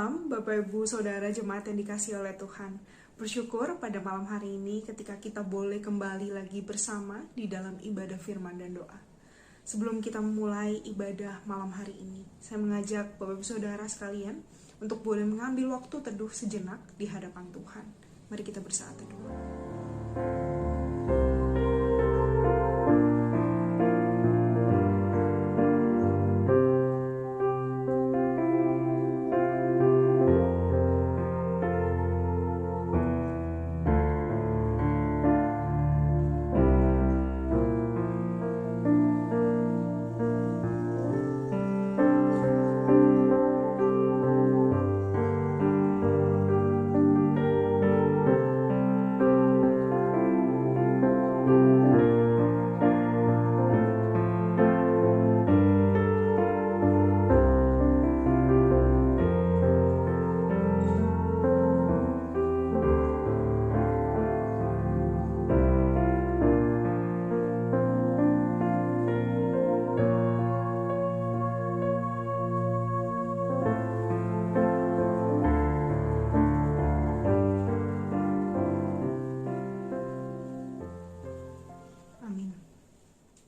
malam, Bapak Ibu Saudara jemaat yang dikasihi oleh Tuhan. Bersyukur pada malam hari ini ketika kita boleh kembali lagi bersama di dalam ibadah firman dan doa. Sebelum kita memulai ibadah malam hari ini, saya mengajak Bapak Ibu Saudara sekalian untuk boleh mengambil waktu teduh sejenak di hadapan Tuhan. Mari kita bersaat teduh.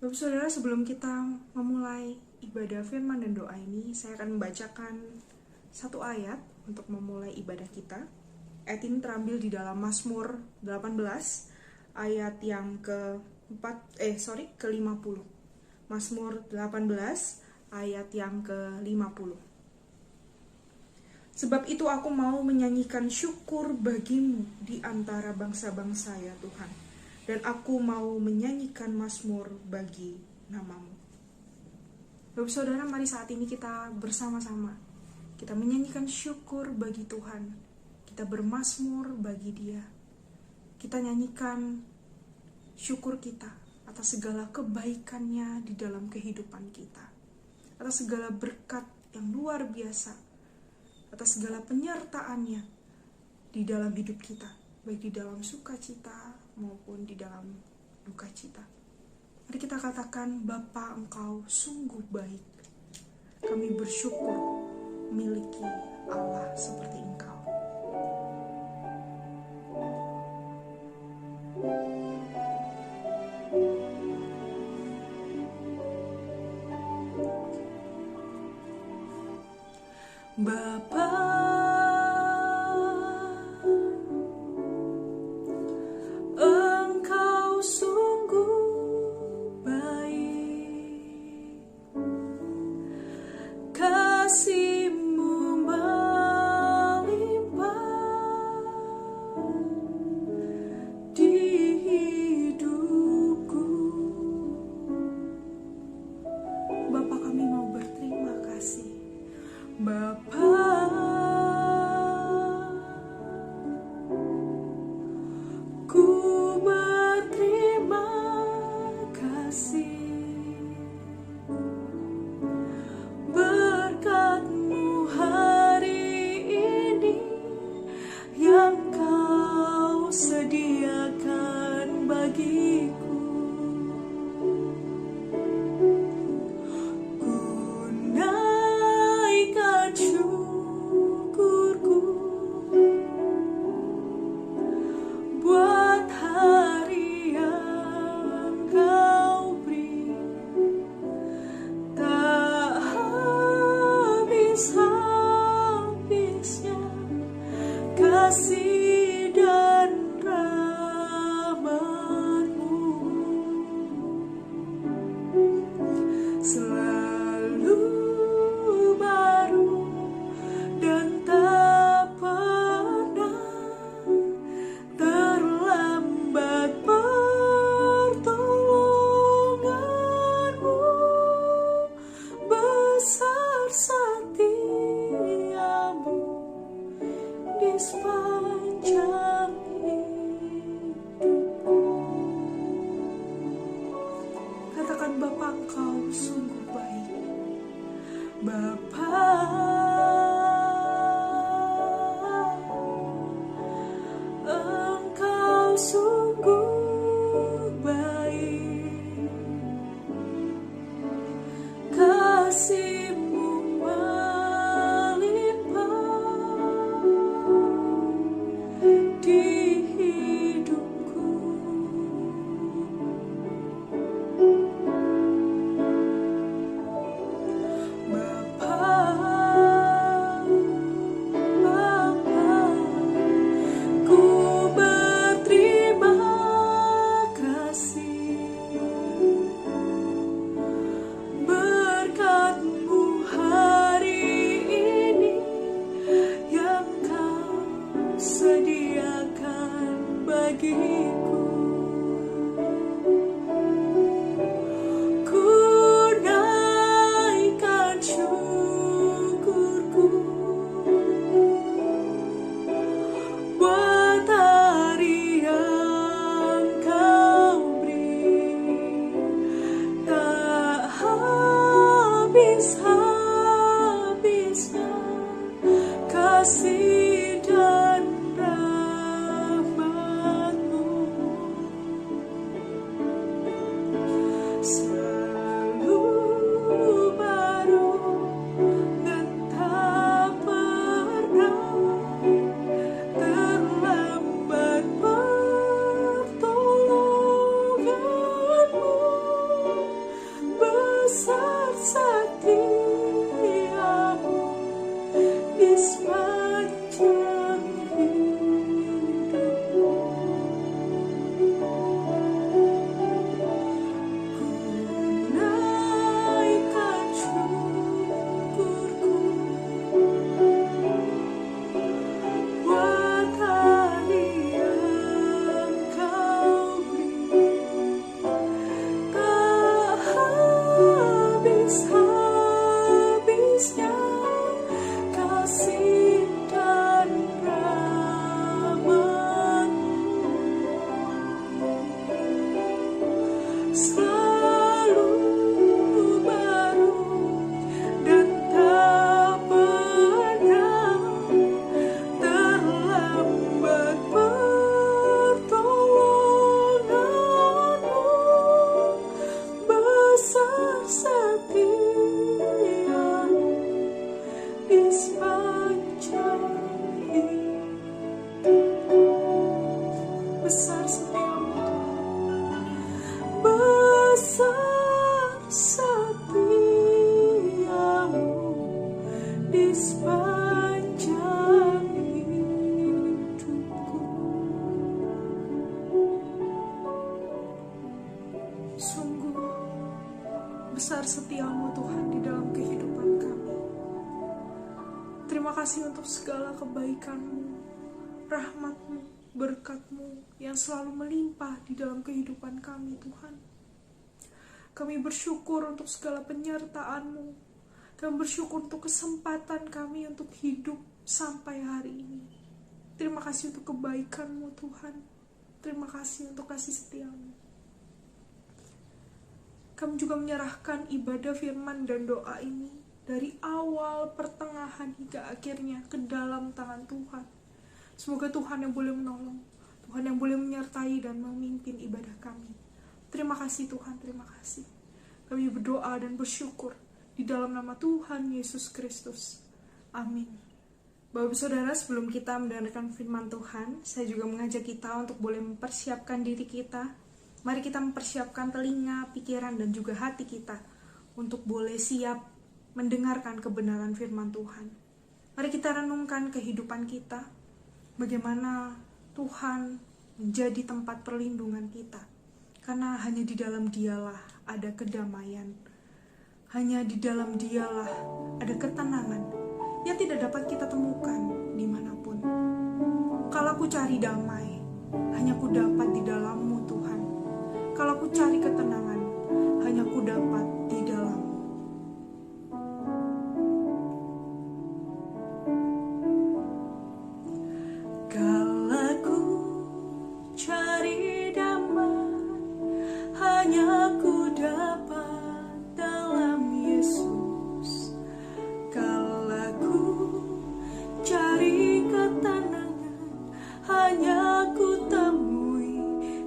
Bapak Saudara, sebelum kita memulai ibadah firman dan doa ini, saya akan membacakan satu ayat untuk memulai ibadah kita. Ayat ini terambil di dalam Mazmur 18 ayat yang ke-50. Mazmur 18 ayat yang ke-50. Sebab itu aku mau menyanyikan syukur bagimu di antara bangsa-bangsa ya Tuhan. Dan aku mau menyanyikan mazmur bagi namamu. Bapak Saudara, mari saat ini kita bersama-sama. Kita menyanyikan syukur bagi Tuhan. Kita bermazmur bagi Dia. Kita nyanyikan syukur kita atas segala kebaikannya di dalam kehidupan kita. Atas segala berkat yang luar biasa. Atas segala penyertaannya di dalam hidup kita. Baik di dalam sukacita maupun di dalam duka cita. Mari kita katakan, Bapa, Engkau sungguh baik. Kami bersyukur memiliki Allah seperti Engkau. Bapa, kasih-Mu melimpah sediakan bagiku. Ku naikkan syukurku buat hari yang Kau beri, tak habis-habisnya kasih dan rahmat-Mu. Selalu baru dan tak pernah terlambat pertolongan-Mu. Besar setia-Mu di sepanjang hidupku. Ku naikkan syukurku buat hari yang Kau beri, tak habis-habisnya kasih dan rahmat-Mu. Selalu baru dan tak pernah terlambat pertolongan-Mu. Besar setia-Mu di sepanjang hidupku. Besar setia-Mu, besar setia-Mu di sepanjang hidupku. Sungguh besar setia-Mu Tuhan di dalam kehidupan kami. Terima kasih untuk segala kebaikan-Mu, rahmat-Mu, berkat-Mu yang selalu melimpah di dalam kehidupan kami Tuhan. Kami bersyukur untuk segala penyertaan-Mu. Kami bersyukur untuk kesempatan kami untuk hidup sampai hari ini. Terima kasih untuk kebaikan-Mu Tuhan. Terima kasih untuk kasih setia-Mu. Kami juga menyerahkan ibadah firman dan doa ini dari awal, pertengahan, hingga akhirnya ke dalam tangan Tuhan. Semoga Tuhan yang boleh menolong, Tuhan yang boleh menyertai dan memimpin ibadah kami. Terima kasih Tuhan, terima kasih. Kami berdoa dan bersyukur di dalam nama Tuhan Yesus Kristus. Amin. Bapak saudara, sebelum kita mendengarkan firman Tuhan, saya juga mengajak kita untuk boleh mempersiapkan diri kita. Mari kita mempersiapkan telinga, pikiran, dan juga hati kita untuk boleh siap mendengarkan kebenaran firman Tuhan. Mari kita renungkan kehidupan kita, bagaimana Tuhan menjadi tempat perlindungan kita. Karena hanya di dalam Dialah ada kedamaian. Hanya di dalam Dialah ada ketenangan yang tidak dapat kita temukan dimanapun. Kalau aku cari damai, hanya ku dapat di dalam-Mu Tuhan. Kalau aku cari ketenangan, hanya ku dapat di dalam-Mu. Kalau ku cari damai, hanya ku dapat dalam Yesus. Kalau ku cari ketenangan, hanya ku temui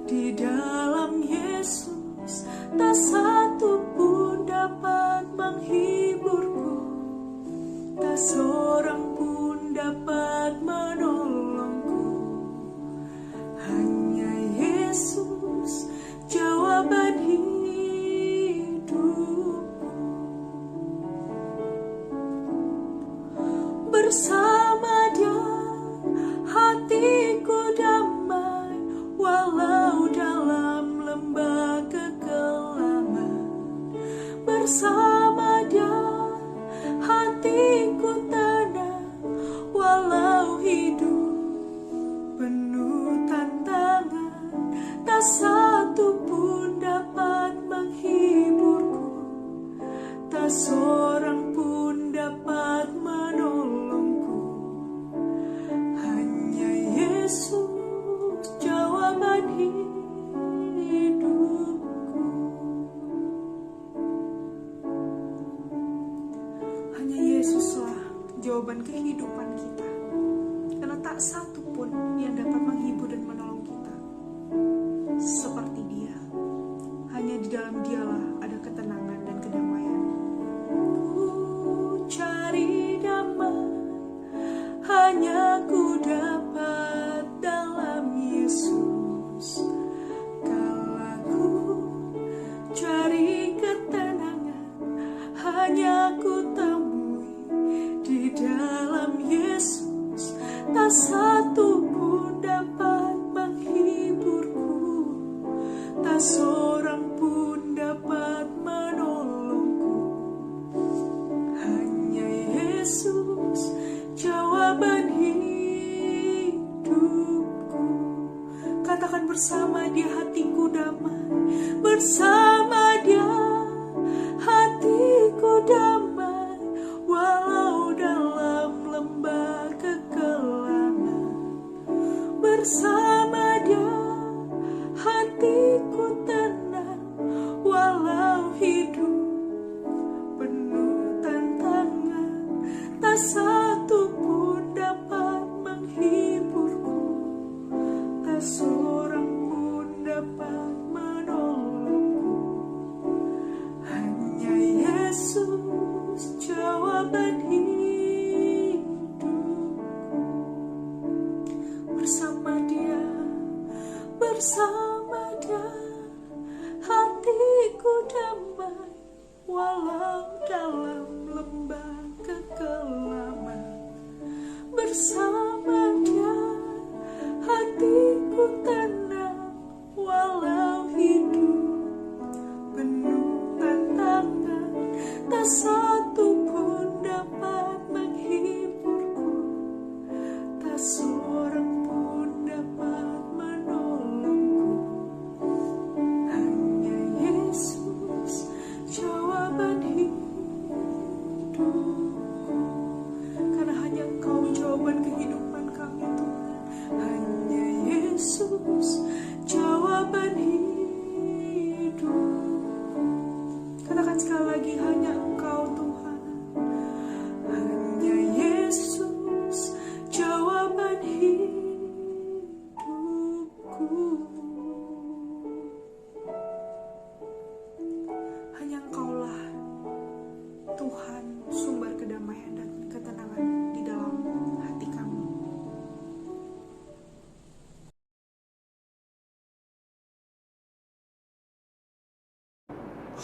di dalam Yesus. Tak satu pun dapat menghiburku, tak seorang pun dapat menolongku. Hanya Yesus jawaban hidupku. Bersama Dia hatiku damai. kita. Karena tak satu pun yang dapat menghibur dan menolong kita seperti Dia. Hanya di dalam Dialah ada ketenangan dan kedamaian. Ku cari damai, hanya ku dapat dalam Yesus. Kala ku cari ketenangan, hanya ku temui di dalam Yesus. Tak satu pun dapat menghiburku, tak seorang pun dapat menolongku. Hanya Yesus jawaban hidupku. Katakan bersama Dia, hatiku damai. Bersama Dia hatiku damai, walau dalam lembah kegelapan. Bersama Dia hatiku tenang, walau hidup penuh tantangan. Tak satu pun dapat menghiburku, tak seorang pun dapat menolongku. Hanya Yesus jawaban hidupku. Bersama Dia, bersama Dia hatiku damai, walau dalam lembah kekelaman. Bersama Dia hatiku tenang, walau hidup penuh tantangan. Tak satu pun dapat menghiburku, tak seorang pun dapat menolongku. Hanya Yesus jawaban hidupku. Karena hanya Engkau jawaban kehidupan kami, Tuhan. Hanya Yesus jawaban hidup. Katakan sekali lagi, hanya Engkau, Tuhan. Hanya Yesus jawaban hidupku. Hanya Engkaulah Tuhan, sumber kedamaian dan ketenangan di dalam hati kami.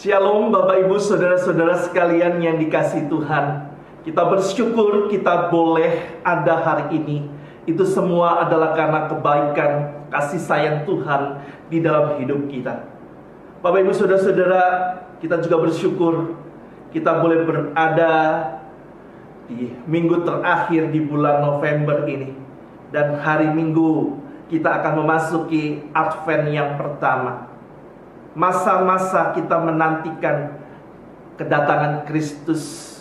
Shalom Bapak Ibu Saudara-saudara sekalian yang dikasihi Tuhan. Kita bersyukur kita boleh ada hari ini. Itu semua adalah karena kebaikan, kasih sayang Tuhan di dalam hidup kita. Bapak Ibu Saudara-saudara, kita juga bersyukur kita boleh berada di minggu terakhir di bulan November ini. Dan hari Minggu kita akan memasuki Advent yang pertama. Masa-masa kita menantikan kedatangan Kristus.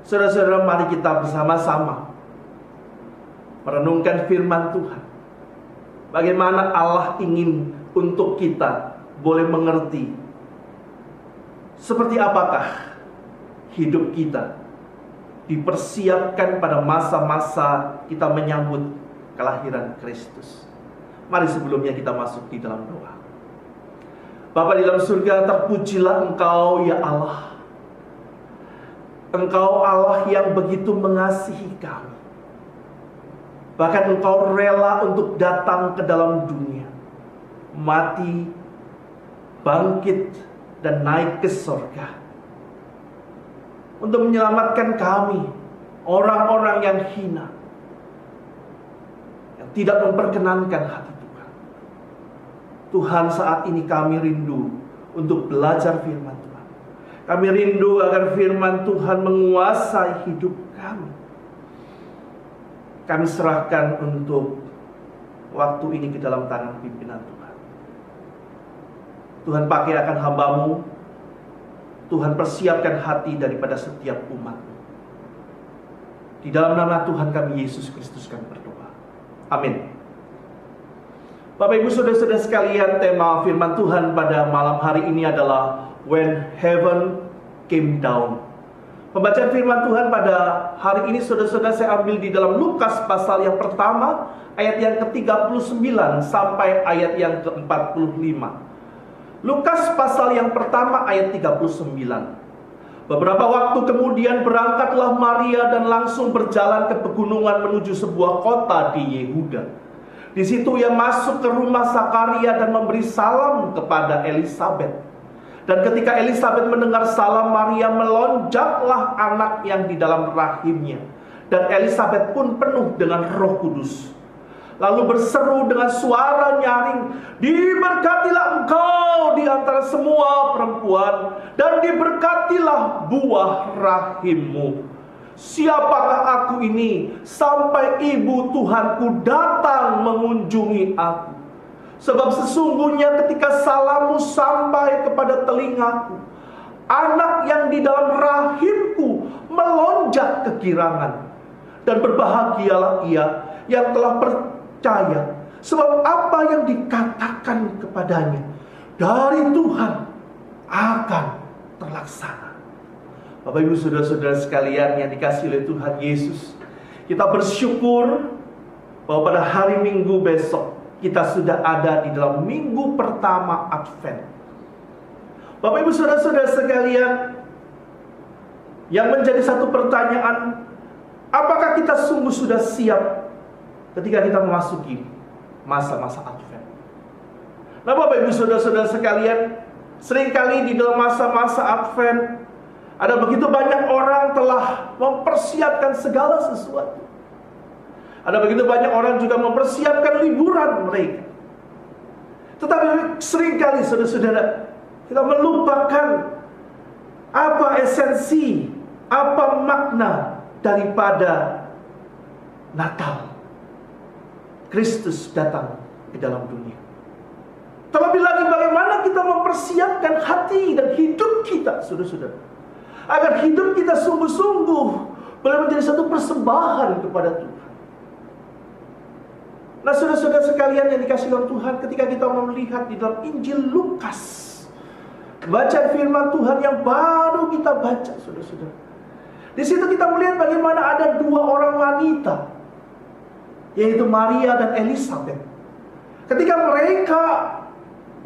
Saudara-saudara, mari kita bersama-sama merenungkan firman Tuhan. Bagaimana Allah ingin untuk kita boleh mengerti seperti apakah hidup kita dipersiapkan pada masa-masa kita menyambut kelahiran Kristus. Mari sebelumnya kita masuk di dalam doa. Bapa di dalam surga, terpujilah Engkau ya Allah. Engkau Allah yang begitu mengasihi kami. Bahkan Engkau rela untuk datang ke dalam dunia, mati, bangkit, dan naik ke surga, untuk menyelamatkan kami, orang-orang yang hina, yang tidak memperkenankan hati Tuhan. Tuhan, saat ini kami rindu untuk belajar firman Tuhan. Kami rindu agar firman Tuhan menguasai hidup kami. Kami serahkan untuk waktu ini ke dalam tangan pimpinan Tuhan. Tuhan pakai akan hamba-Mu. Tuhan persiapkan hati daripada setiap umat-Mu. Di dalam nama Tuhan kami Yesus Kristus kami berdoa. Amin. Bapak Ibu Saudara-saudara sekalian, tema firman Tuhan pada malam hari ini adalah When Heaven Came Down. Pembacaan firman Tuhan pada hari ini saudara-saudara saya ambil di dalam Lukas pasal yang pertama, ayat yang ke-39 sampai ayat yang ke-45. Lukas pasal yang pertama ayat 39. Beberapa waktu kemudian berangkatlah Maria dan langsung berjalan ke pegunungan menuju sebuah kota di Yehuda. Di situ ia masuk ke rumah Zakaria dan memberi salam kepada Elisabet. Dan ketika Elisabet mendengar salam Maria, melonjaklah anak yang di dalam rahimnya. Dan Elisabet pun penuh dengan Roh Kudus. Lalu berseru dengan suara nyaring, "Diberkatilah engkau di antara semua perempuan, dan diberkatilah buah rahimmu. Siapakah aku ini sampai ibu Tuhanku datang mengunjungi aku? Sebab sesungguhnya ketika salammu sampai kepada telingaku, anak yang di dalam rahimku melonjak kegirangan. Dan berbahagialah ia yang telah percaya, sebab apa yang dikatakan kepadanya dari Tuhan akan terlaksana." Bapak Ibu saudara-saudara sekalian yang dikasihi oleh Tuhan Yesus, kita bersyukur bahwa pada hari Minggu besok kita sudah ada di dalam minggu pertama Advent. Bapak Ibu saudara-saudara sekalian, yang menjadi satu pertanyaan, apakah kita sungguh sudah siap ketika kita memasuki masa-masa Advent? Nah Bapak Ibu saudara-saudara sekalian, seringkali di dalam masa-masa Advent ada begitu banyak orang telah mempersiapkan segala sesuatu. Ada begitu banyak orang juga mempersiapkan liburan mereka. Tetapi seringkali saudara-saudara, kita melupakan apa esensi, apa makna daripada Natal. Kristus datang ke dalam dunia. Terlebih lagi bagaimana kita mempersiapkan hati dan hidup kita, saudara-saudara, agar hidup kita sungguh-sungguh boleh menjadi satu persembahan kepada Tuhan. Nah saudara-saudara sekalian yang dikasihi oleh Tuhan, ketika kita melihat di dalam Injil Lukas, bacaan firman Tuhan yang baru kita baca, saudara-saudara, di situ kita melihat bagaimana ada dua orang wanita, yaitu Maria dan Elisabet. Ketika mereka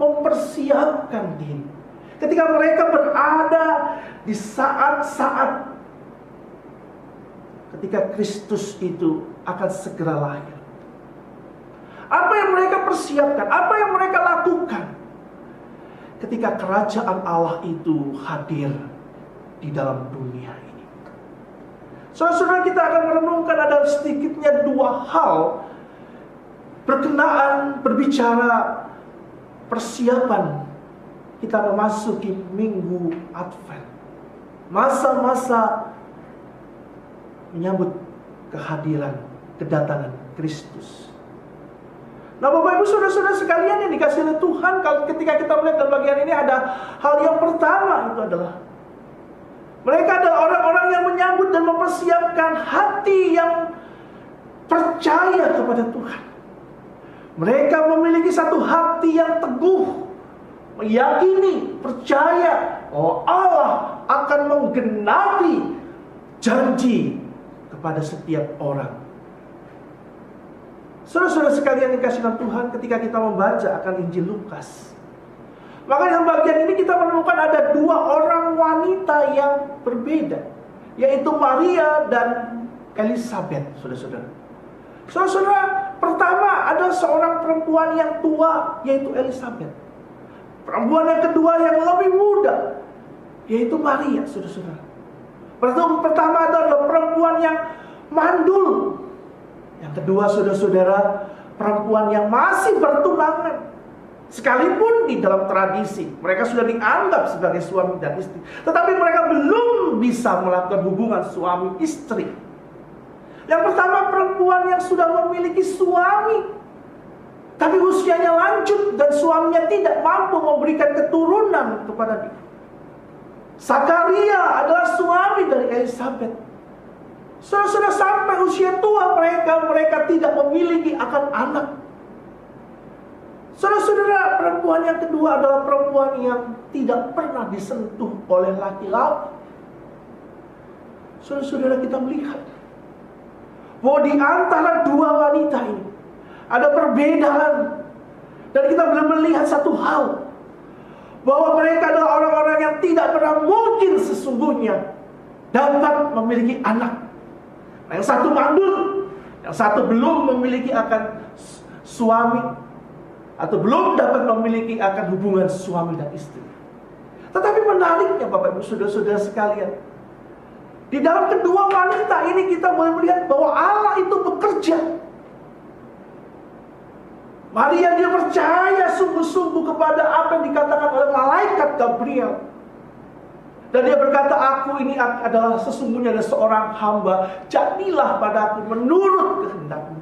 mempersiapkan diri, ketika mereka berada di saat-saat ketika Kristus itu akan segera lahir, apa yang mereka persiapkan, apa yang mereka lakukan ketika kerajaan Allah itu hadir di dalam dunia ini? Saudara-saudara, kita akan merenungkan ada sedikitnya dua hal berkenaan berbicara persiapan kita memasuki minggu Advent, masa-masa menyambut kehadiran, kedatangan Kristus. Nah Bapak Ibu saudara-saudara sekalian yang dikasihi oleh Tuhan, kalau ketika kita melihat dalam bagian ini ada hal yang pertama, itu adalah mereka adalah orang-orang yang menyambut dan mempersiapkan hati yang percaya kepada Tuhan. Mereka memiliki satu hati yang teguh, meyakini, percaya bahwa Allah akan menggenapi janji kepada setiap orang. Saudara-saudara sekalian yang dikasihi Tuhan, ketika kita membaca akan Injil Lukas, maka dalam bagian ini kita menemukan ada dua orang wanita yang berbeda, yaitu Maria dan Elisabet, saudara-saudara. Saudara-saudara, pertama ada seorang perempuan yang tua, yaitu Elisabet. Perempuan yang kedua yang lebih muda, yaitu Maria, saudara-saudara. Pertama adalah perempuan yang mandul. Yang kedua, saudara-saudara, perempuan yang masih bertunangan. Sekalipun di dalam tradisi mereka sudah dianggap sebagai suami dan istri, tetapi mereka belum bisa melakukan hubungan suami istri. Yang pertama, perempuan yang sudah memiliki suami, tapi usianya lanjut dan suaminya tidak mampu memberikan keturunan kepada dia. Zakaria adalah suami dari Elisabet. Saudara-saudara, sampai usia tua mereka tidak memiliki akan anak. Saudara-saudara, perempuan yang kedua adalah perempuan yang tidak pernah disentuh oleh laki-laki. Saudara-saudara, kita melihat bahwa di antara dua wanita ini ada perbedaan. Dan kita belum melihat satu hal, bahwa mereka adalah orang-orang yang tidak pernah mungkin sesungguhnya dapat memiliki anak. Yang satu mandul, yang satu belum memiliki akan suami, atau belum dapat memiliki akan hubungan suami dan istri. Tetapi menariknya Bapak Ibu Saudara-saudara sekalian, di dalam kedua wanita ini kita boleh melihat bahwa Allah itu bekerja. Maria, dia percaya sungguh-sungguh kepada apa yang dikatakan oleh malaikat Gabriel. Dan dia berkata, aku ini adalah sesungguhnya ada seorang hamba, jadilah padaku menurut kehendakmu.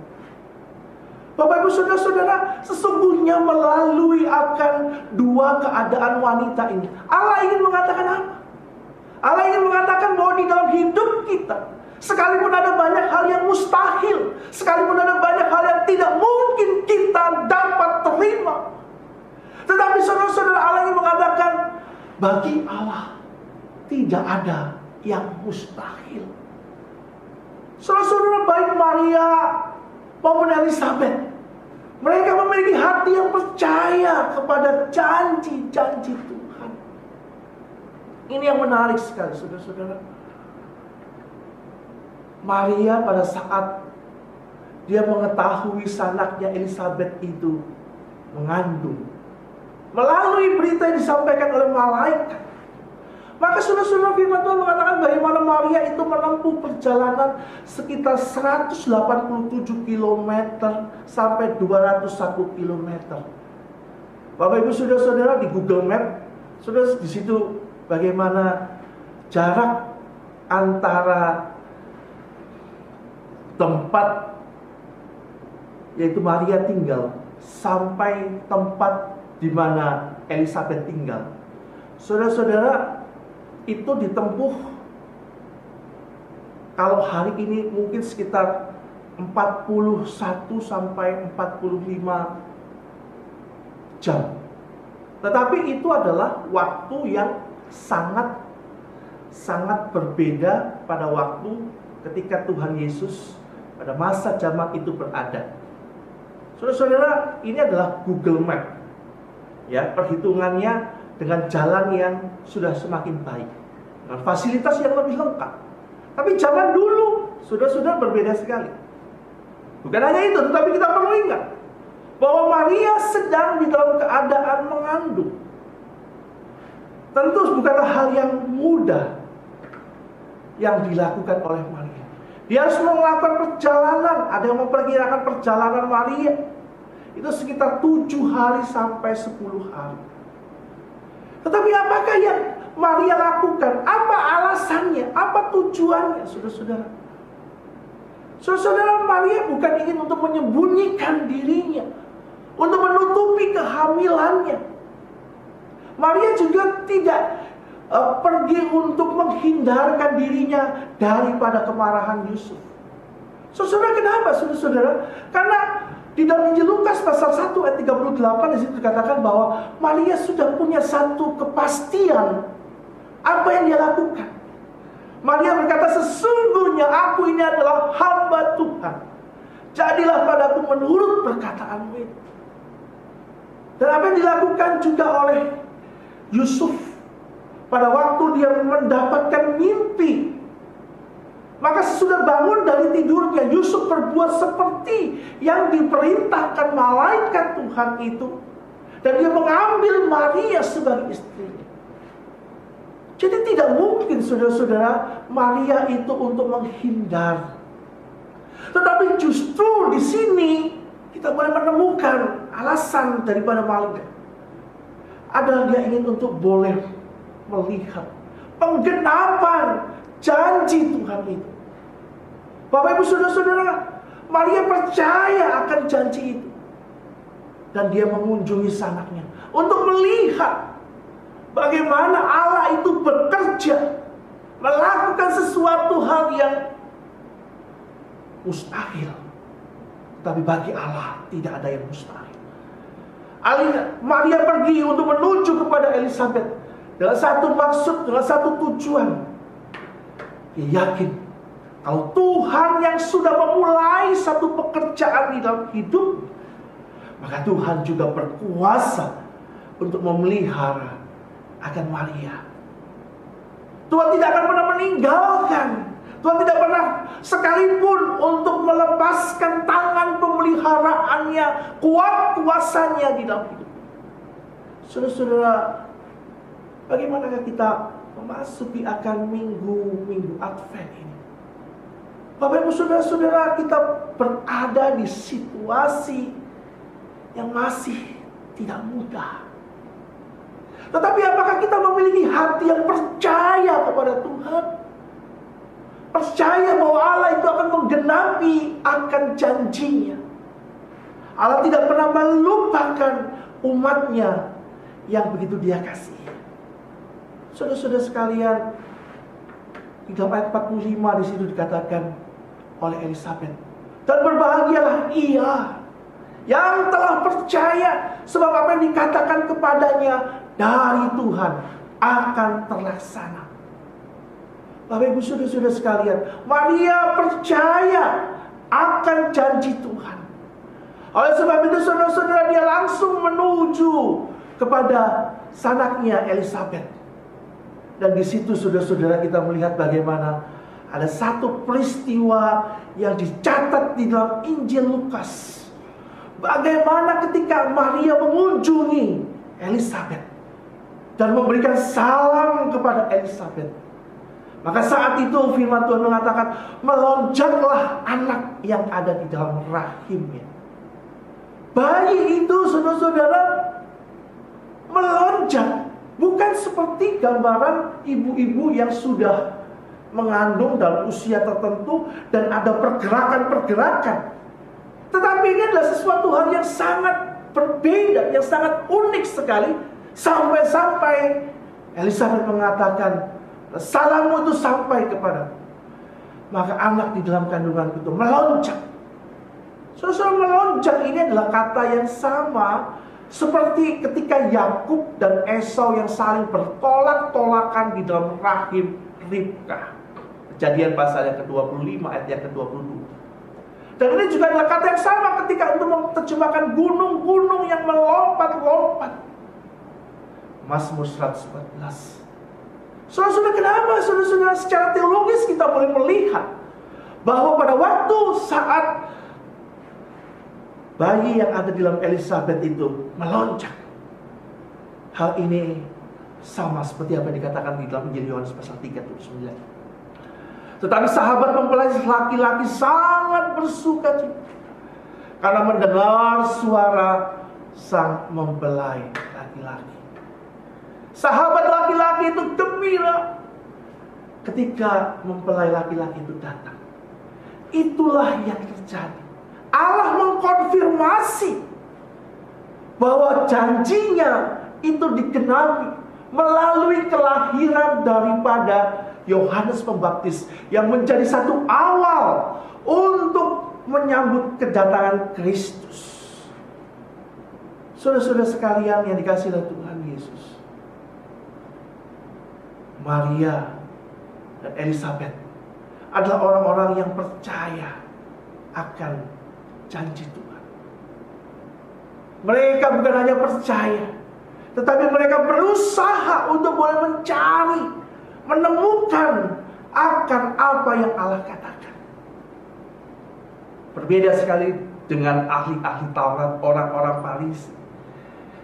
Bapak Ibu Saudara-saudara, sesungguhnya melalui akan dua keadaan wanita ini, Allah ingin mengatakan apa? Allah ingin mengatakan bahwa di dalam hidup kita, sekalipun ada banyak hal yang mustahil, sekalipun ada banyak hal yang tidak mungkin kita dapat terima, tetapi saudara-saudara, Allah ingin mengatakan, bagi Allah tidak ada yang mustahil. Saudara-saudara, baik Maria maupun Elizabeth, mereka memiliki hati yang percaya kepada janji-janji Tuhan. Ini yang menarik sekali, saudara-saudara. Maria pada saat dia mengetahui sanaknya Elizabeth itu mengandung, melalui berita yang disampaikan oleh malaikat, maka saudara-saudara, firman Tuhan mengatakan bagaimana Maria itu menempuh perjalanan sekitar 187 km sampai 201 km. Bapak Ibu saudara-saudara, di Google Map, saudara, di situ bagaimana jarak antara tempat yaitu Maria tinggal sampai tempat di mana Elizabeth tinggal. Saudara-saudara, itu ditempuh kalau hari ini mungkin sekitar 41 sampai 45 jam. Tetapi itu adalah waktu yang sangat berbeda pada waktu ketika Tuhan Yesus pada masa zaman itu berada. Saudara-saudara, ini adalah Google Map. Ya, perhitungannya dengan jalan yang sudah semakin baik, dengan fasilitas yang lebih lengkap. Tapi zaman dulu sudah berbeda sekali. Bukan hanya itu, tetapi kita perlu ingat bahwa Maria sedang di dalam keadaan mengandung. Tentu bukanlah hal yang mudah yang dilakukan oleh Maria. Dia harus melakukan perjalanan. Ada yang memperkirakan perjalanan Maria itu sekitar 7 hari sampai 10 hari. Tetapi apakah yang Maria lakukan? Apa alasannya? Apa tujuannya, saudara-saudara? Saudara-saudara, Maria bukan ingin untuk menyembunyikan dirinya, untuk menutupi kehamilannya. Maria juga tidak pergi untuk menghindarkan dirinya daripada kemarahan Yusuf. Saudara, kenapa saudara-saudara? Karena di dalam Injil Lukas pasal 1 ayat 38 di situ dikatakan bahwa Maria sudah punya satu kepastian apa yang dia lakukan. Maria berkata, sesungguhnya aku ini adalah hamba Tuhan, jadilah padaku menurut perkataanmu itu. Dan apa yang dilakukan juga oleh Yusuf pada waktu dia mendapatkan mimpi, maka sesudah bangun dari tidurnya, Yusuf berbuat seperti yang diperintahkan malaikat Tuhan itu, dan dia mengambil Maria sebagai istrinya. Jadi tidak mungkin saudara-saudara Maria itu untuk menghindar. Tetapi justru di sini kita boleh menemukan alasan daripada Maria adalah dia ingin untuk boleh melihat penggenapan janji Tuhan itu. Bapak Ibu saudara-saudara, Maria percaya akan janji itu, dan dia mengunjungi sanaknya untuk melihat bagaimana Allah itu bekerja, melakukan sesuatu hal yang mustahil. Tapi bagi Allah tidak ada yang mustahil. Maria pergi untuk menuju kepada Elizabeth dengan satu maksud, dengan satu tujuan, Dia yakin kalau Tuhan yang sudah memulai satu pekerjaan di dalam hidup, maka Tuhan juga berkuasa untuk memelihara akan Maria. Tuhan tidak akan pernah meninggalkan. Tuhan tidak pernah sekalipun untuk melepaskan tangan pemeliharaannya, kuat kuasanya di dalam hidup. Saudara-saudara, bagaimanakah kita memasuki akan minggu Advent ini? Bapak Ibu saudara-saudara, kita berada di situasi yang masih tidak mudah. Tetapi apakah kita memiliki hati yang percaya kepada Tuhan? Percaya bahwa Allah itu akan menggenapi akan janjinya. Allah tidak pernah melupakan umatnya yang begitu Dia kasihi. Saudara-saudara sekalian, di dalam ayat 45 di situ dikatakan oleh Elisabet, dan berbahagialah ia yang telah percaya, sebab apa yang dikatakan kepadanya dari Tuhan akan terlaksana. Bapak Ibu saudara-saudara sekalian, Maria percaya akan janji Tuhan. Oleh sebab itu saudara-saudara, dia langsung menuju kepada sanaknya Elisabet. Dan di situ saudara-saudara kita melihat bagaimana ada satu peristiwa yang dicatat di dalam Injil Lukas. Bagaimana ketika Maria mengunjungi Elisabet dan memberikan salam kepada Elisabet, maka saat itu firman Tuhan mengatakan, melonjaklah anak yang ada di dalam rahimnya. Bayi itu saudara-saudara melonjak, bukan seperti gambaran ibu-ibu yang sudah mengandung dalam usia tertentu dan ada pergerakan-pergerakan. Tetapi ini adalah sesuatu hal yang sangat berbeda, yang sangat unik sekali. Sampai-sampai Elisabet mengatakan, salammu itu sampai kepada, maka anak di dalam kandungan itu melonjak. Saudara, melonjak ini adalah kata yang sama seperti ketika Yakub dan Esau yang saling bertolak-tolakan di dalam rahim Ribkah. Kejadian pasal yang ke-25 ayat yang ke-22. Dan ini juga adalah kata yang sama ketika untuk menerjemahkan gunung-gunung yang melompat-lompat. Mazmur 114. Saudara-saudara, kenapa saudara-saudara secara teologis kita boleh melihat bahwa pada waktu saat bayi yang ada di dalam Elisabet itu melonjak, hal ini sama seperti apa yang dikatakan di dalam Injil Yohanes pasal 3:9. Tetapi sahabat mempelai laki-laki sangat bersukacita karena mendengar suara sang mempelai laki-laki. Sahabat laki-laki itu gembira ketika mempelai laki-laki itu datang. Itulah yang terjadi. Allah mengkonfirmasi bahwa janjinya itu digenapi melalui kelahiran daripada Yohanes Pembaptis yang menjadi satu awal untuk menyambut kedatangan Kristus. Saudara-saudara sekalian yang dikasihi oleh Tuhan Yesus, Maria dan Elisabet adalah orang-orang yang percaya akan janji Tuhan. Mereka bukan hanya percaya, tetapi mereka berusaha untuk boleh mencari, menemukan akan apa yang Allah katakan. Berbeda sekali dengan ahli-ahli Taurat, orang-orang Farisi.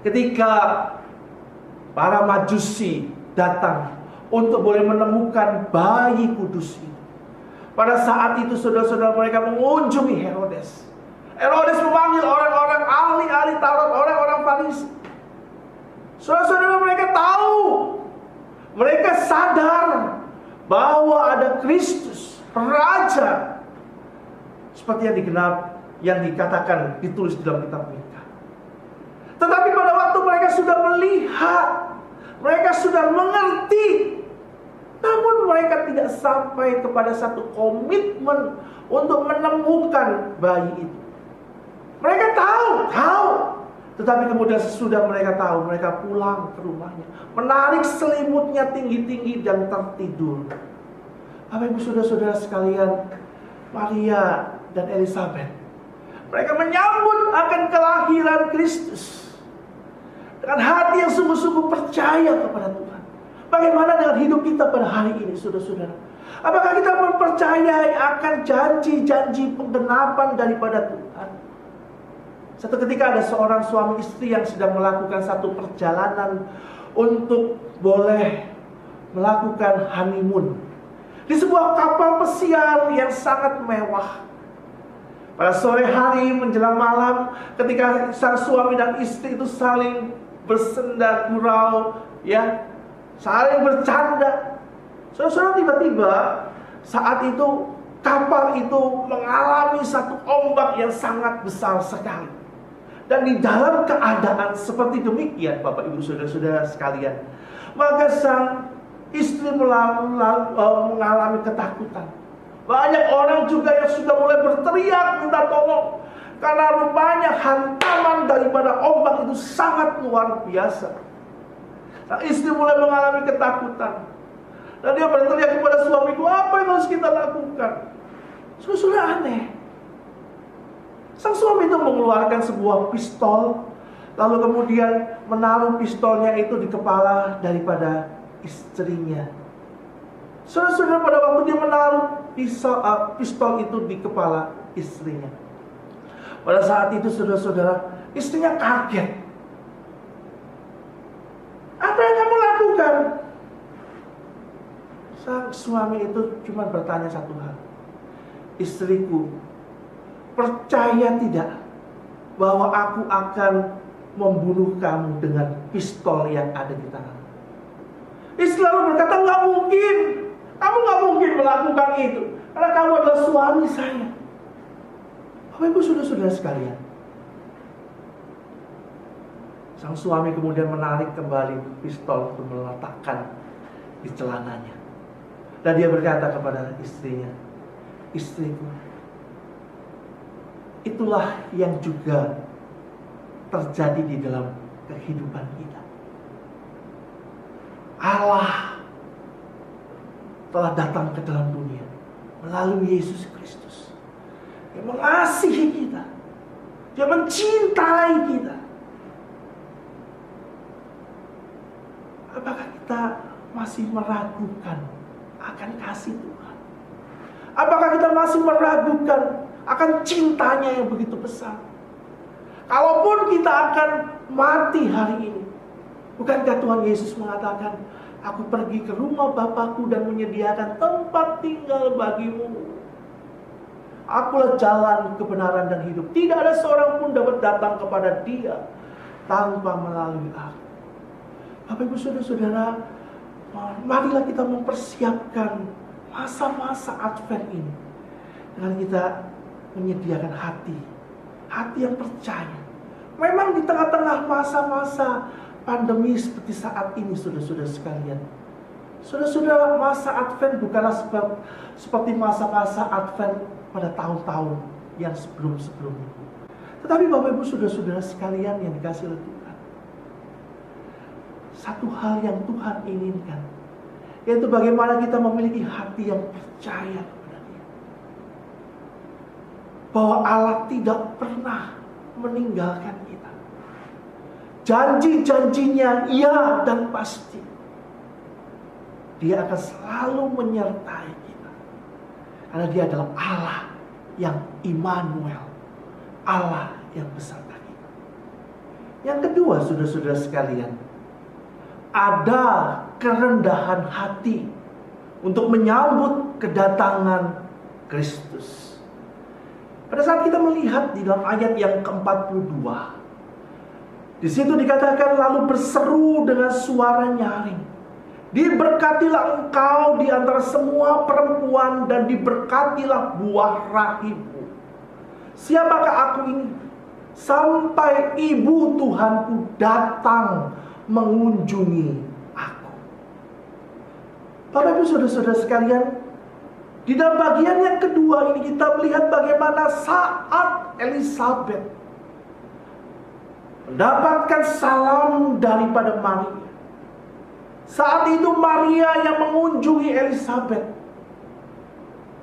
Ketika para Majusi datang untuk boleh menemukan bayi kudus itu, pada saat itu saudara-saudara mereka mengunjungi Herodes. Herodes memanggil orang-orang ahli-ahli Taurat, orang-orang Farisi. Saudara-saudara, mereka tahu, mereka sadar bahwa ada Kristus, Raja, seperti yang dikatakan, ditulis di dalam kitab Mika. Tetapi pada waktu mereka sudah melihat, mereka sudah mengerti, namun mereka tidak sampai kepada satu komitmen untuk menemukan bayi itu. Mereka tahu, tetapi kemudian sesudah mereka tahu, mereka pulang ke rumahnya, menarik selimutnya tinggi-tinggi dan tertidur. Bapak Ibu Saudara-saudara sekalian, Maria dan Elizabeth, mereka menyambut akan kelahiran Kristus dengan hati yang sungguh-sungguh percaya kepada Tuhan. Bagaimana dengan hidup kita pada hari ini, saudara-saudara? Apakah kita mempercayai akan janji-janji penggenapan daripada Tuhan? Satu ketika ada seorang suami istri yang sedang melakukan satu perjalanan untuk boleh melakukan honeymoon di sebuah kapal pesiar yang sangat mewah. Pada sore hari menjelang malam, ketika sang suami dan istri itu saling bersenda gurau, ya, saling bercanda, saudara, tiba-tiba saat itu kapal itu mengalami satu ombak yang sangat besar sekali. Dan di dalam keadaan seperti demikian, Bapak Ibu Saudara-saudara sekalian, maka sang istri mengalami ketakutan. Banyak orang juga yang sudah mulai berteriak minta tolong, karena rupanya hantaman daripada ombak itu sangat luar biasa. Sang istri mulai mengalami ketakutan, dan dia berteriak kepada suamiku, apa yang harus kita lakukan? Sudah aneh. Sang suami itu mengeluarkan sebuah pistol, lalu kemudian menaruh pistolnya itu di kepala daripada istrinya. Saudara-saudara, pada waktu dia menaruh pistol itu di kepala istrinya, pada saat itu saudara-saudara, istrinya kaget. Apa yang kamu lakukan? Sang suami itu cuma bertanya satu hal, istriku, percaya tidak bahwa aku akan membunuh kamu dengan pistol yang ada di tangan? Istri lalu berkata, nggak mungkin. Kamu nggak mungkin melakukan itu, karena kamu adalah suami saya. Bapak Ibu Saudara-saudara sekalian, sang suami kemudian menarik kembali pistol untuk meletakkan di celananya. Dan dia berkata kepada istrinya, istriku, itulah yang juga terjadi di dalam kehidupan kita. Allah telah datang ke dalam dunia melalui Yesus Kristus. Dia mengasihi kita, Dia mencintai kita. Apakah kita masih meragukan akan kasih Tuhan? Apakah kita masih meragukan akan cintanya yang begitu besar? Kalaupun kita akan mati hari ini, bukankah Tuhan Yesus mengatakan, aku pergi ke rumah Bapakku dan menyediakan tempat tinggal bagimu. Akulah jalan, kebenaran, dan hidup. Tidak ada seorang pun dapat datang kepada Dia tanpa melalui aku. Bapak Ibu Saudara-saudara, marilah kita mempersiapkan masa-masa Advent ini dengan kita menyediakan hati yang percaya. Memang di tengah-tengah masa-masa pandemi seperti saat ini, saudara-saudara sekalian, saudara-saudara, masa Advent bukanlah seperti masa-masa Advent pada tahun-tahun yang sebelum-sebelumnya. Tetapi Bapak Ibu Saudara-saudara sekalian yang dikasihi oleh Tuhan, satu hal yang Tuhan inginkan, yaitu bagaimana kita memiliki hati yang percaya kepada Dia, bahwa Allah tidak pernah meninggalkan kita. Janji-janjinya iya dan pasti. Dia akan selalu menyertai kita, karena Dia adalah Allah yang Immanuel, Allah yang beserta kita. Yang kedua, saudara-saudara sekalian, ada kerendahan hati untuk menyambut kedatangan Kristus. Pada saat kita melihat di dalam ayat yang ke-42, di situ dikatakan, lalu berseru dengan suara nyaring, diberkatilah engkau di antara semua perempuan dan diberkatilah buah rahimmu. Siapakah aku ini? Sampai ibu Tuhanku datang mengunjungi aku. Bapak Ibu Saudara-saudara sekalian, di dalam bagian yang kedua ini kita melihat bagaimana saat Elizabeth mendapatkan salam daripada Maria. Saat itu Maria yang mengunjungi Elizabeth.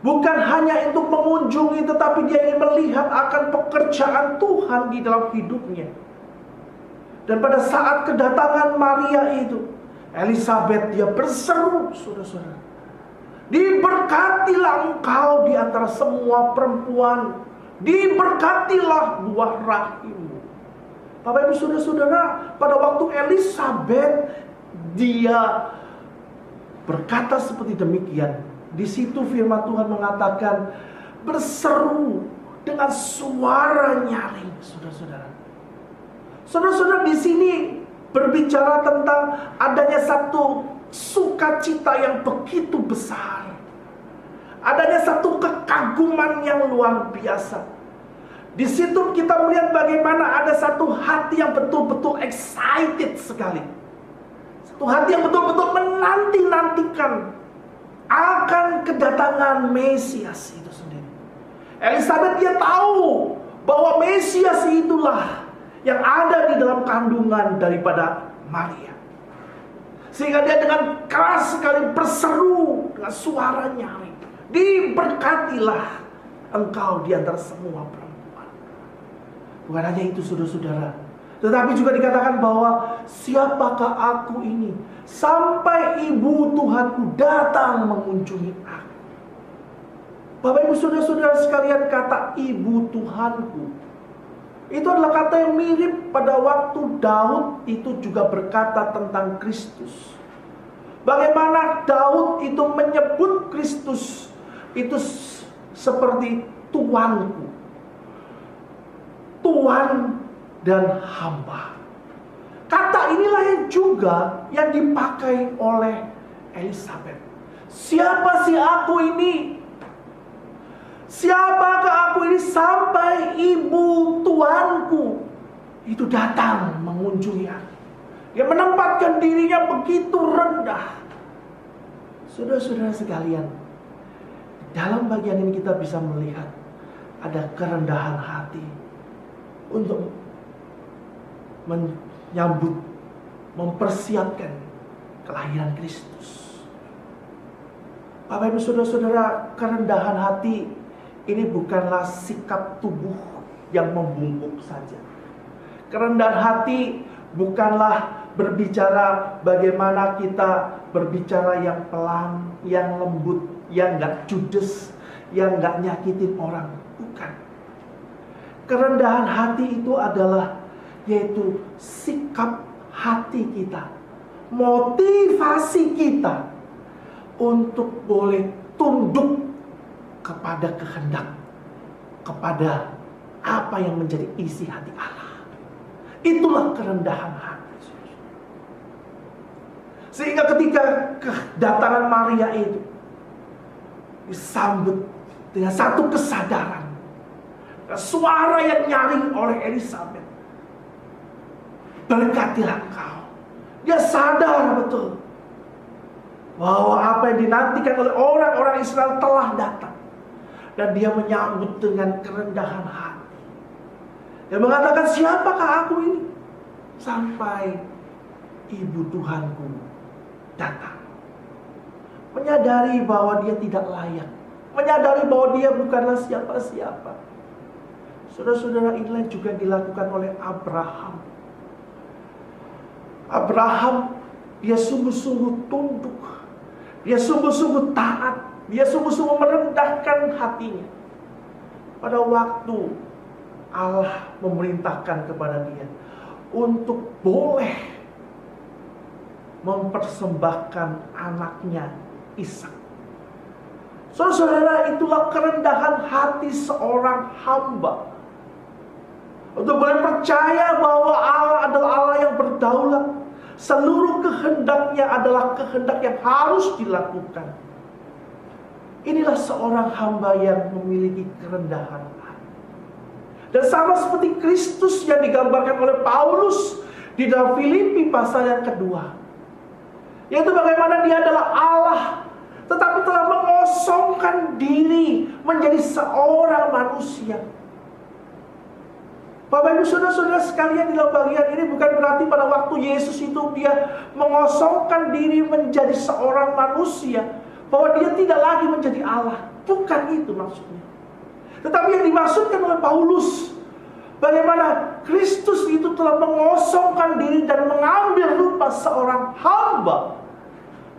Bukan hanya untuk mengunjungi, tetapi dia ingin melihat akan pekerjaan Tuhan di dalam hidupnya. Dan pada saat kedatangan Maria itu, Elizabeth dia berseru, saudara-saudara, diberkatilah engkau di antara semua perempuan, diberkatilah buah rahimmu. Bapak Ibu saudara-saudara, pada waktu Elizabeth dia berkata seperti demikian, di situ firman Tuhan mengatakan berseru dengan suara nyaring, saudara-saudara. Saudara-saudara, di sini berbicara tentang adanya satu sukacita yang begitu besar. Adanya satu kekaguman yang luar biasa. Di situ kita melihat bagaimana ada satu hati yang betul-betul excited sekali. Satu hati yang betul-betul menanti-nantikan akan kedatangan Mesias itu sendiri. Elizabeth dia tahu bahwa Mesias itulah yang ada di dalam kandungan daripada Maria. Sehingga dia dengan keras sekali berseru dengan suara nyaring, diberkatilah engkau di antara semua perempuan. Bukan hanya itu saudara-saudara, tetapi juga dikatakan bahwa siapakah aku ini sampai ibu Tuhanku datang mengunjungi aku. Bapak Ibu saudara-saudara sekalian, kata ibu Tuhanku itu adalah kata yang mirip pada waktu Daud itu juga berkata tentang Kristus. Bagaimana Daud itu menyebut Kristus itu seperti Tuanku, Tuan dan hamba. Kata inilah yang juga yang dipakai oleh Elizabeth. Siapa sih aku ini? Siapakah aku ini sampai ibu Tuanku itu datang mengunjungi aku? Dia menempatkan dirinya begitu rendah. Saudara-saudara sekalian, dalam bagian ini kita bisa melihat ada kerendahan hati untuk menyambut, mempersiapkan kelahiran Kristus. Bapak Ibu saudara-saudara, kerendahan hati ini bukanlah sikap tubuh yang membungkuk saja. Kerendahan hati bukanlah berbicara bagaimana kita berbicara yang pelan, yang lembut, yang gak judes, yang gak nyakitin orang. Bukan. Kerendahan hati itu adalah yaitu sikap hati kita, motivasi kita untuk boleh tunduk kepada kehendak, kepada apa yang menjadi isi hati Allah. Itulah kerendahan hati. Sehingga ketika kedatangan Maria itu disambut dengan satu kesadaran, suara yang nyaring oleh Elizabeth, berkatilah engkau. Dia sadar betul bahwa apa yang dinantikan oleh orang-orang Israel telah datang. Dan dia menyambut dengan kerendahan hati. Dia mengatakan, siapakah aku ini sampai ibu Tuhanku datang. Menyadari bahwa dia tidak layak, menyadari bahwa dia bukanlah siapa-siapa. Saudara-saudara, inilah juga dilakukan oleh Abraham. Abraham, dia sungguh-sungguh tunduk, dia sungguh-sungguh taat, dia sungguh-sungguh merendahkan hatinya. Pada waktu Allah memerintahkan kepada dia untuk boleh mempersembahkan anaknya Ishak. Saudara-saudara, itulah kerendahan hati seorang hamba. Untuk boleh percaya bahwa Allah adalah Allah yang berdaulat. Seluruh kehendaknya adalah kehendak yang harus dilakukan. Inilah seorang hamba yang memiliki kerendahan hati. Dan sama seperti Kristus yang digambarkan oleh Paulus di dalam Filipi pasal yang kedua. Yaitu bagaimana dia adalah Allah, tetapi telah mengosongkan diri menjadi seorang manusia. Bapak Ibu saudara-saudara sekalian, di dalam bagian ini bukan berarti pada waktu Yesus itu dia mengosongkan diri menjadi seorang manusia, bahwa dia tidak lagi menjadi Allah. Bukan itu maksudnya. Tetapi yang dimaksudkan oleh Paulus, bagaimana Kristus itu telah mengosongkan diri dan mengambil rupa seorang hamba.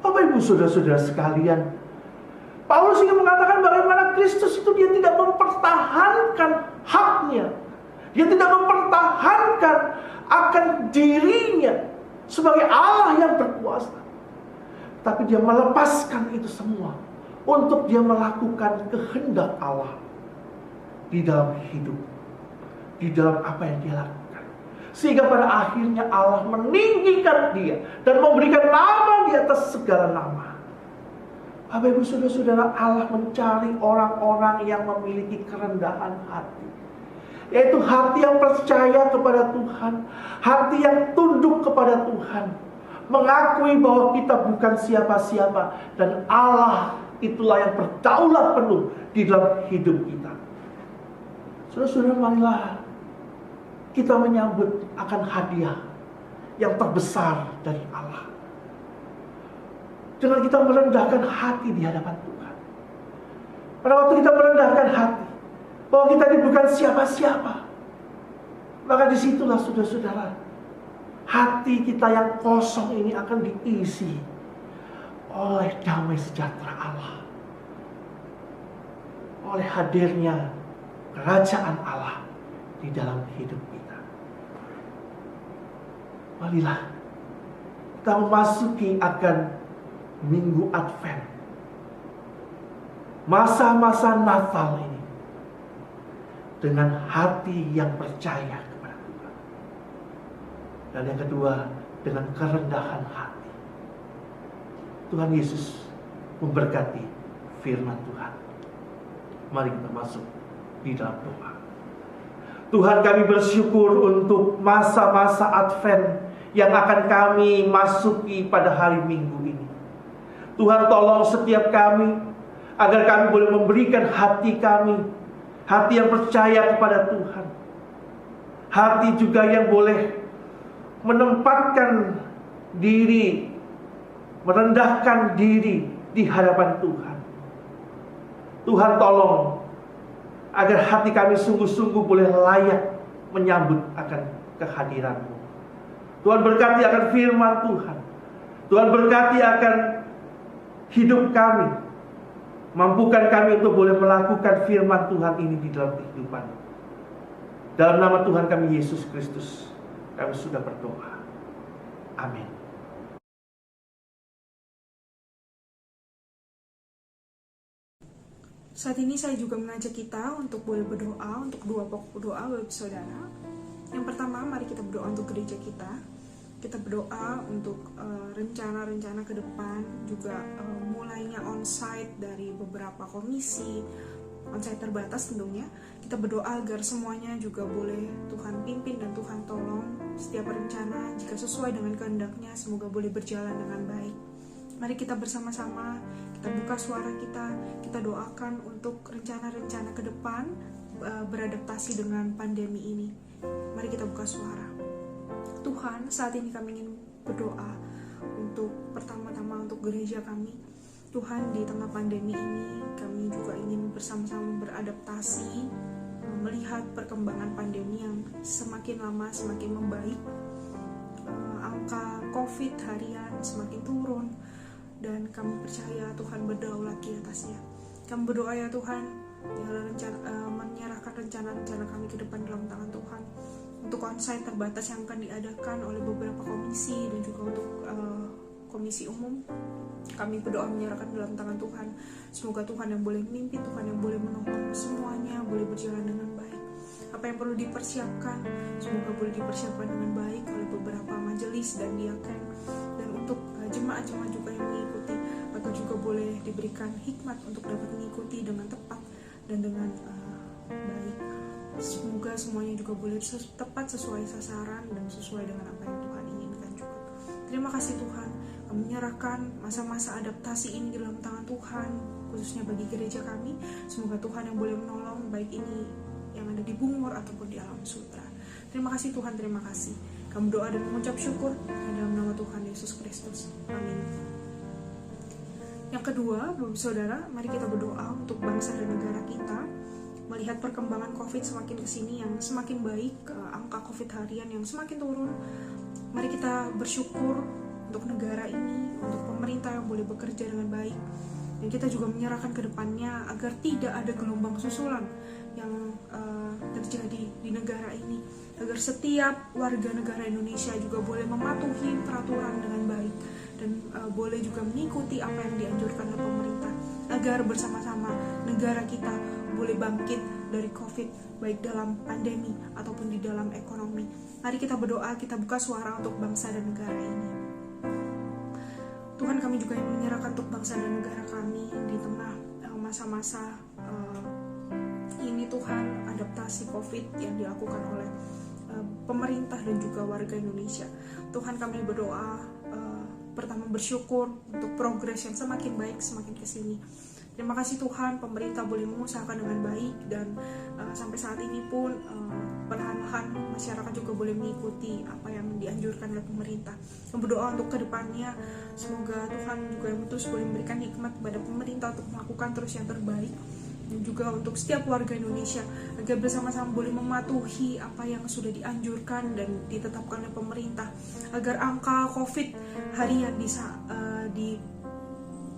Bapak Ibu saudara-saudara sekalian, Paulus ingin mengatakan bagaimana Kristus itu dia tidak mempertahankan haknya. Dia tidak mempertahankan akan dirinya sebagai Allah yang berkuasa. Tapi dia melepaskan itu semua untuk dia melakukan kehendak Allah di dalam hidup, di dalam apa yang dia lakukan. Sehingga pada akhirnya Allah meninggikan dia dan memberikan nama di atas segala nama. Bapak Ibu saudara-saudara, Allah mencari orang-orang yang memiliki kerendahan hati, yaitu hati yang percaya kepada Tuhan, hati yang tunduk kepada Tuhan, mengakui bahwa kita bukan siapa-siapa dan Allah itulah yang berdaulat penuh di dalam hidup kita. Saudara-saudara, marilah kita menyambut akan hadiah yang terbesar dari Allah dengan kita merendahkan hati di hadapan Tuhan. Pada waktu kita merendahkan hati bahwa kita ini bukan siapa-siapa, maka disitulah saudara-saudara, hati kita yang kosong ini akan diisi oleh damai sejahtera Allah, oleh hadirnya kerajaan Allah di dalam hidup kita. Marilah kita memasuki akan Minggu Advent, masa-masa Natal ini, dengan hati yang percaya kepada Tuhan. Dan yang kedua, dengan kerendahan hati. Tuhan Yesus memberkati firman Tuhan. Mari kita masuk di dalam doa. Tuhan, kami bersyukur untuk masa-masa Advent yang akan kami masuki pada hari Minggu ini. Tuhan, tolong setiap kami agar kami boleh memberikan hati kami, hati yang percaya kepada Tuhan, hati juga yang boleh menempatkan diri, merendahkan diri di hadapan Tuhan. Tuhan, tolong agar hati kami sungguh-sungguh boleh layak menyambut akan kehadiran-Mu. Tuhan, berkati akan firman Tuhan. Tuhan, berkati akan hidup kami. Mampukan kami untuk boleh melakukan firman Tuhan ini di dalam kehidupan. Dalam nama Tuhan kami Yesus Kristus, kami sudah berdoa. Amin. Saat ini saya juga mengajak kita untuk boleh berdoa untuk dua pokok doa bagi saudara. Yang pertama, mari kita berdoa untuk gereja kita. Kita berdoa untuk rencana-rencana ke depan, juga mulainya onsite dari beberapa komisi, onsite terbatas tentunya. Kita berdoa agar semuanya juga boleh Tuhan pimpin dan Tuhan tolong setiap rencana jika sesuai dengan kehendak-Nya, semoga boleh berjalan dengan baik. Mari kita bersama-sama, kita buka suara kita doakan untuk rencana-rencana ke depan beradaptasi dengan pandemi ini. Mari kita buka suara. Tuhan, saat ini kami ingin berdoa untuk pertama-tama untuk gereja kami. Tuhan, di tengah pandemi ini kami juga ingin bersama-sama beradaptasi, melihat perkembangan pandemi yang semakin lama semakin membaik. Angka COVID harian semakin turun dan kami percaya Tuhan berdaulat di atasnya. Kami berdoa ya Tuhan, menyerahkan rencana-rencana kami ke depan dalam tangan Tuhan. Untuk onsite terbatas yang akan diadakan oleh beberapa komisi dan juga untuk komisi umum, kami berdoa menyerahkan dalam tangan Tuhan. Semoga Tuhan yang boleh memimpin, Tuhan yang boleh menolong semuanya boleh berjalan dengan baik. Apa yang perlu dipersiapkan, semoga boleh dipersiapkan dengan baik oleh beberapa majelis dan diaken. Dan untuk jemaat-jemaat juga yang mengikuti, maka juga boleh diberikan hikmat untuk dapat mengikuti dengan tepat dan dengan baik. Semoga semuanya juga boleh tepat sesuai sasaran dan sesuai dengan apa yang Tuhan inginkan juga. Terima kasih Tuhan, kami menyerahkan masa-masa adaptasi ini dalam tangan Tuhan, khususnya bagi gereja kami. Semoga Tuhan yang boleh menolong, baik ini yang ada di Bungur ataupun di Alam Sutra. Terima kasih Tuhan, terima kasih. Kami doa dan mengucap syukur dalam nama Tuhan Yesus Kristus. Amin. Yang kedua, Bapak Saudara, mari kita berdoa untuk bangsa dan negara kita. Melihat perkembangan COVID semakin kesini yang semakin baik, angka COVID harian yang semakin turun, mari kita bersyukur untuk negara ini, untuk pemerintah yang boleh bekerja dengan baik. Dan kita juga menyerahkan ke depannya agar tidak ada gelombang susulan yang terjadi di negara ini, agar setiap warga negara Indonesia juga boleh mematuhi peraturan dengan baik dan boleh juga mengikuti apa yang dianjurkan oleh pemerintah, agar bersama-sama negara kita boleh bangkit dari COVID, baik dalam pandemi ataupun di dalam ekonomi. Mari kita berdoa, kita buka suara untuk bangsa dan negara ini. Tuhan, kami juga menyerahkan untuk bangsa dan negara kami di tengah masa-masa ini Tuhan, adaptasi COVID yang dilakukan oleh pemerintah dan juga warga Indonesia. Tuhan, kami berdoa, pertama bersyukur untuk progres yang semakin baik semakin kesini. Terima kasih Tuhan, pemerintah boleh mengusahakan dengan baik dan sampai saat ini pun perlahan-lahan masyarakat juga boleh mengikuti apa yang dianjurkan oleh pemerintah. Berdoa untuk kedepannya, semoga Tuhan juga yang terus boleh memberikan hikmat kepada pemerintah untuk melakukan terus yang terbaik, dan juga untuk setiap warga Indonesia agar bersama-sama boleh mematuhi apa yang sudah dianjurkan dan ditetapkan oleh pemerintah, agar angka COVID harian di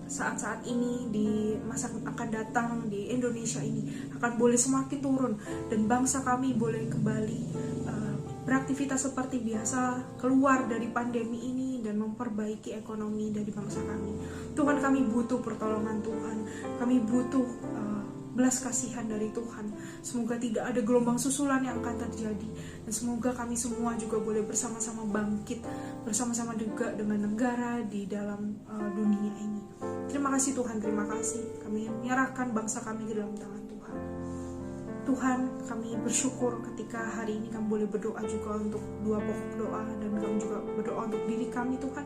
saat-saat ini, di masa akan datang di Indonesia ini akan boleh semakin turun dan bangsa kami boleh kembali beraktivitas seperti biasa, keluar dari pandemi ini dan memperbaiki ekonomi dari bangsa kami. Tuhan, kami butuh pertolongan Tuhan, kami butuh belas kasihan dari Tuhan. Semoga tidak ada gelombang susulan yang akan terjadi, dan semoga kami semua juga boleh bersama-sama bangkit, bersama-sama juga dengan negara di dalam dunia ini. Terima kasih Tuhan, terima kasih. Kami menyerahkan bangsa kami ke dalam tangan Tuhan. Tuhan, kami bersyukur ketika hari ini kami boleh berdoa juga untuk dua pokok doa, dan kami juga berdoa untuk diri kami Tuhan,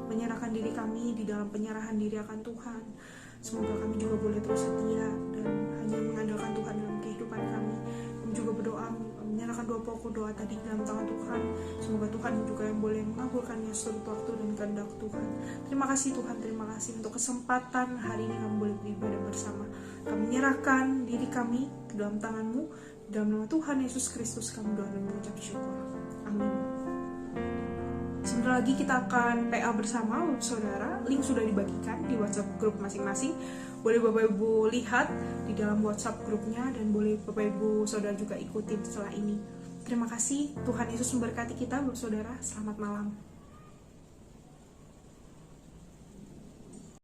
menyerahkan diri kami di dalam penyerahan diri akan Tuhan. Semoga kami juga boleh terus setia dan hanya mengandalkan Tuhan dalam kehidupan kami. Kami juga berdoa menyerahkan dua pokok doa tadi dalam tangan Tuhan. Semoga Tuhan juga yang boleh mengabulkannya seturut waktu dan kehendak Tuhan. Terima kasih Tuhan, terima kasih untuk kesempatan hari ini kami boleh beribadah bersama. Kami menyerahkan diri kami ke dalam tangan-Mu. Dalam nama Tuhan Yesus Kristus kami doa dan mengucap syukur. Amin. Sebentar lagi kita akan PA bersama saudara. Link sudah dibagikan di WhatsApp grup masing-masing. Boleh Bapak Ibu lihat di dalam WhatsApp grupnya, dan boleh Bapak Ibu saudara juga ikuti setelah ini. Terima kasih. Tuhan Yesus memberkati kita, saudara. Selamat malam.